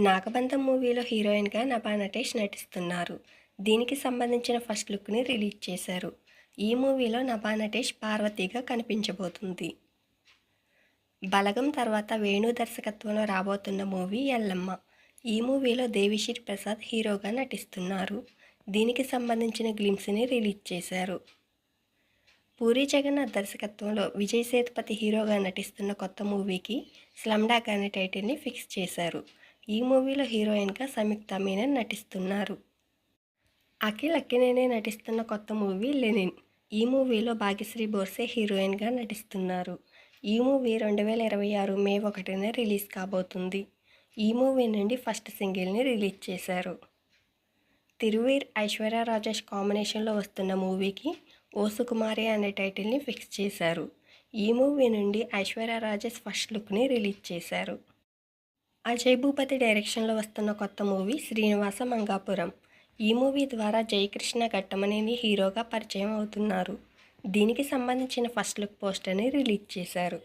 నాగబంధం మూవీలో హీరోయిన్గా నభా నటేష్ నటిస్తున్నారు. దీనికి సంబంధించిన ఫస్ట్ లుక్ని రిలీజ్ చేశారు. ఈ మూవీలో నభా నటేష్ పార్వతిగా కనిపించబోతుంది. బలగం తర్వాత వేణు దర్శకత్వంలో రాబోతున్న మూవీ ఎల్లమ్మ. ఈ మూవీలో దేవిశ్రీ ప్రసాద్ హీరోగా నటిస్తున్నారు. దీనికి సంబంధించిన గ్లింప్స్ని రిలీజ్ చేశారు. పూరి జగన్నాథ్ దర్శకత్వంలో విజయ్ సేతుపతి హీరోగా నటిస్తున్న కొత్త మూవీకి స్లమ్డాగ్ అనే టైటిల్ని ఫిక్స్ చేశారు. ఈ మూవీలో హీరోయిన్గా సంయుక్త మీనన్ నటిస్తున్నారు. అఖిల్ అక్కినేని నటిస్తున్న కొత్త మూవీ లెనిన్. ఈ మూవీలో భాగ్యశ్రీ బోర్సే హీరోయిన్గా నటిస్తున్నారు. ఈ మూవీ 2026 మే 1న రిలీజ్ కాబోతుంది. ఈ మూవీ నుండి ఫస్ట్ సింగిల్ని రిలీజ్ చేశారు. తిరువీర్ ఐశ్వర్య రాజేష్ కాంబినేషన్లో వస్తున్న మూవీకి ఓ సుకుమారి అనే టైటిల్ని ఫిక్స్ చేశారు. ఈ మూవీ నుండి ఐశ్వర్య రాజేష్ ఫస్ట్ లుక్ని రిలీజ్ చేశారు. అజయ్ భూపతి డైరెక్షన్లో వస్తున్న కొత్త మూవీ శ్రీనివాస మంగాపురం. ఈ మూవీ ద్వారా జయకృష్ణ ఘట్టమనేని హీరోగా పరిచయం అవుతున్నారు. దీనికి సంబంధించిన ఫస్ట్ లుక్ పోస్టర్ని రిలీజ్ చేశారు.